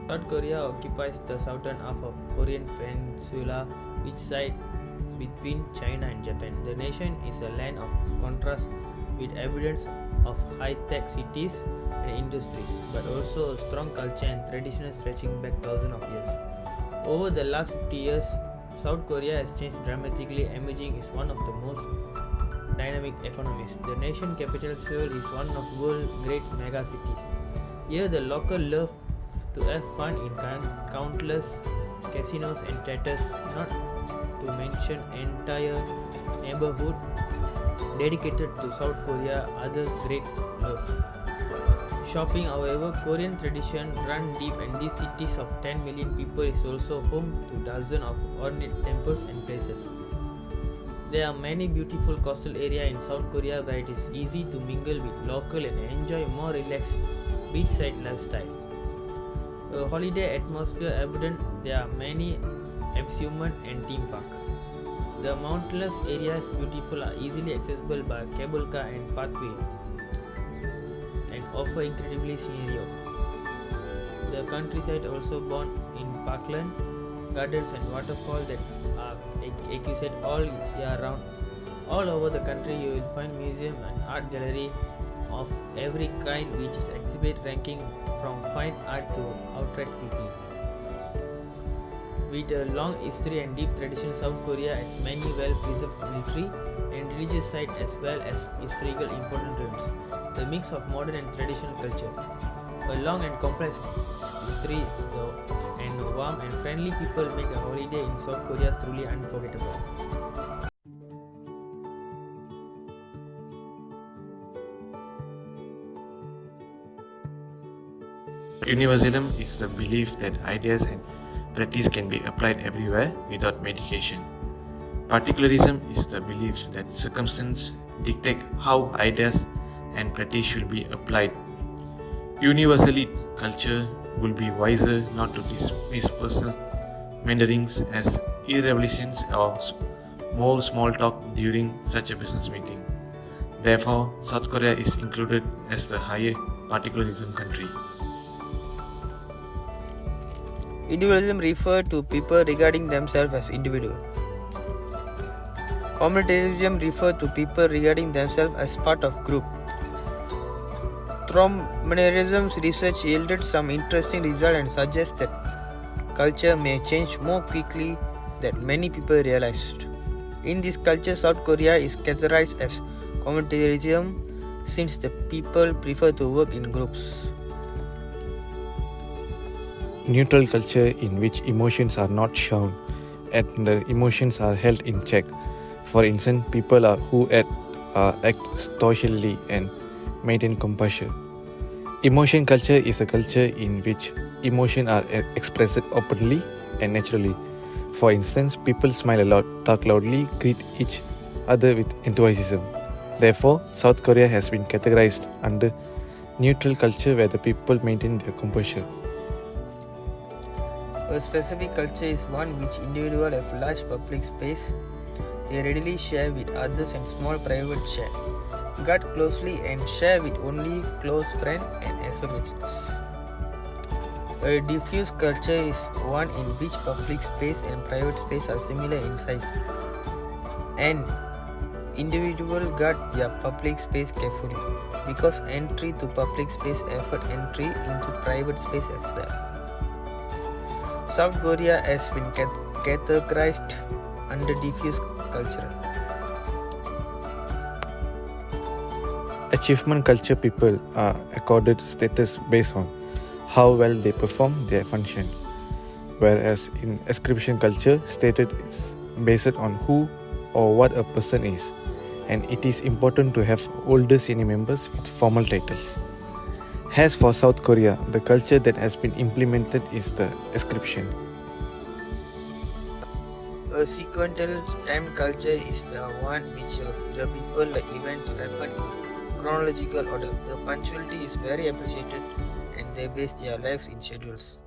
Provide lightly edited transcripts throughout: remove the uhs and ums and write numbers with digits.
South Korea occupies the southern half of Korean Peninsula, which sits between China and Japan. The nation is a land of contrast with abundance of high-tech cities and industries, but also a strong culture and tradition stretching back thousands of years. Over the last 50 years, South Korea has changed dramatically, emerging as one of the most dynamic economies. The nation capital Seoul is one of the world's great mega cities. Here, the local love to have fun in countless casinos and theaters, not to mention entire neighborhood dedicated to South Korea. Other great love. Shopping, however, Korean tradition run deep, and these cities of 10 million people is also home to dozens of ornate temples and places. There are many beautiful coastal areas in South Korea where it is easy to mingle with locals and enjoy more relaxed beachside lifestyle. A holiday atmosphere abundant, there are many amusement and theme parks. The mountainous areas beautiful are easily accessible by cable car and pathway and offer incredibly scenery. The countryside also born in parkland, gardens and waterfalls that are accessible all year round. All over the country you will find museum and art gallery of every kind which is exhibit ranking from fine art to outright beauty. With a long history and deep tradition, South Korea has many well-preserved military and religious sites as well as historical important ruins. The mix of modern and traditional culture, a long and complex history, and warm and friendly people make a holiday in South Korea truly unforgettable. Universalism is the belief that ideas and practice can be applied everywhere without medication. Particularism is the belief that circumstances dictate how ideas and practice should be applied. Universally, culture will be wiser not to dismiss personal mandarins as irrevelations or more small talk during such a business meeting. Therefore, South Korea is included as the higher particularism country. Individualism refers to people regarding themselves as individuals. Communitarianism refers to people regarding themselves as part of group. Thrombinarism's research yielded some interesting results and suggests that culture may change more quickly than many people realized. In this culture, South Korea is categorized as communitarianism since the people prefer to work in groups. Neutral culture in which emotions are not shown and the emotions are held in check. For instance, people who act stoically and maintain composure. Emotion culture is a culture in which emotions are expressed openly and naturally. For instance, people smile a lot, talk loudly, greet each other with enthusiasm. Therefore, South Korea has been categorized under neutral culture where the people maintain their composure. A specific culture is one which individuals have large public space they readily share with others and small private share, guard closely and share with only close friends and associates. A diffuse culture is one in which public space and private space are similar in size, and individuals guard their public space carefully because entry to public space affects entry into private space as well. South Korea has been categorized under diffuse culture. Achievement culture people are accorded status based on how well they perform their function, whereas in ascription culture, status is based on who or what a person is, and it is important to have older senior members with formal titles. As for South Korea, the culture that has been implemented is the ascription. A sequential time culture is the one which the people event happen in chronological order. The punctuality is very appreciated and they base their lives in schedules,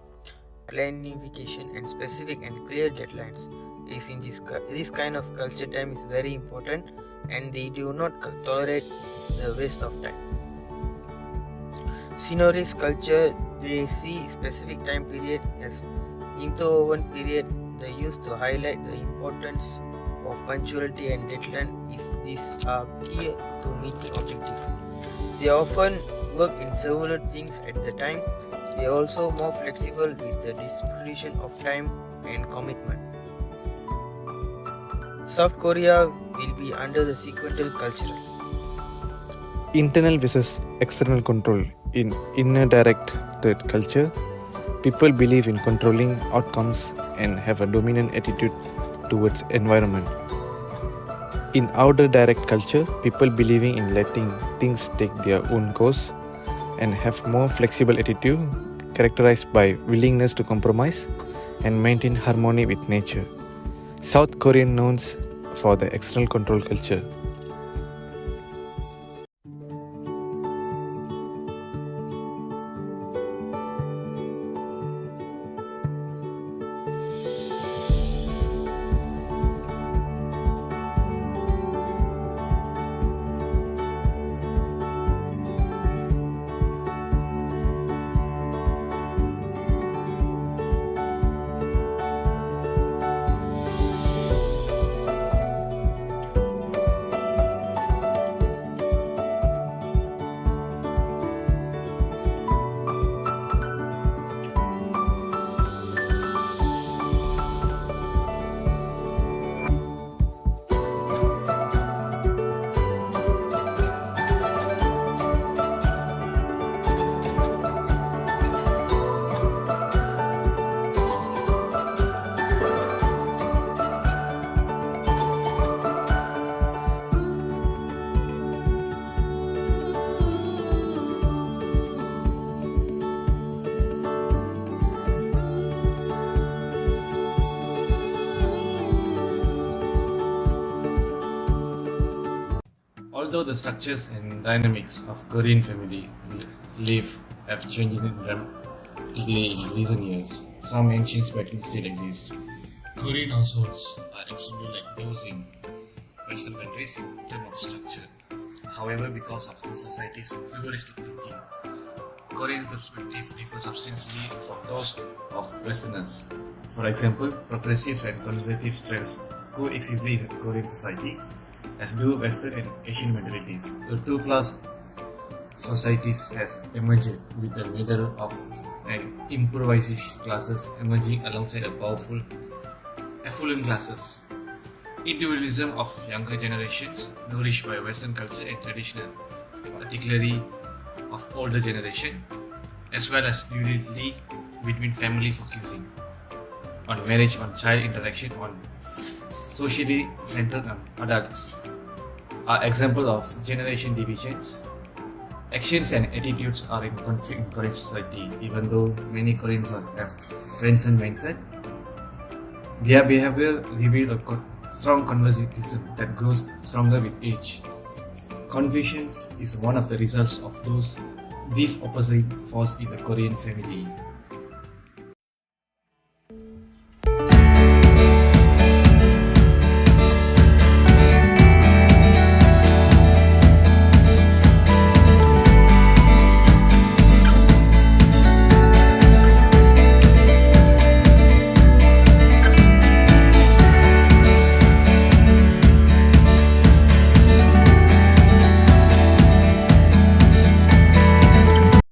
planification and specific and clear deadlines. This kind of culture time is very important and they do not tolerate the waste of time. Sceneries culture, They see specific time period as interwoven period they use to highlight the importance of punctuality and deadline if these are key to meeting objective. They often work in several things at the time. They are also more flexible with the distribution of time and commitment. South Korea will be under the sequential culture. Internal versus external control. In inner directed culture, people believe in controlling outcomes and have a dominant attitude towards environment. In outer direct culture, people believing in letting things take their own course and have more flexible attitude characterized by willingness to compromise and maintain harmony with nature. South Korean known for the external control culture. Although the structures and dynamics of Korean family life have changed dramatically in recent years, some ancient patterns still exist. Korean households are extremely like those in Western countries in terms of structure. However, because of the society's pluralistic thinking, Korean perspective differs substantially from those of Westerners. For example, progressive and conservative strands coexist in Korean society, as do Western and Asian mentalities. The two-class societies has emerged with the middle of and improvised classes emerging alongside a powerful affluent classes. Individualism of younger generations, nourished by Western culture and tradition, particularly of older generation, as well as duality between family focusing on marriage, on child interaction, on socially centered adults, are examples of generation divisions. Actions and attitudes are in conflict in Korean society, even though many Koreans have transcend mindset. Their behavior reveals a strong conservatism that grows stronger with age. Confusion is one of the results of these opposite forces in the Korean family.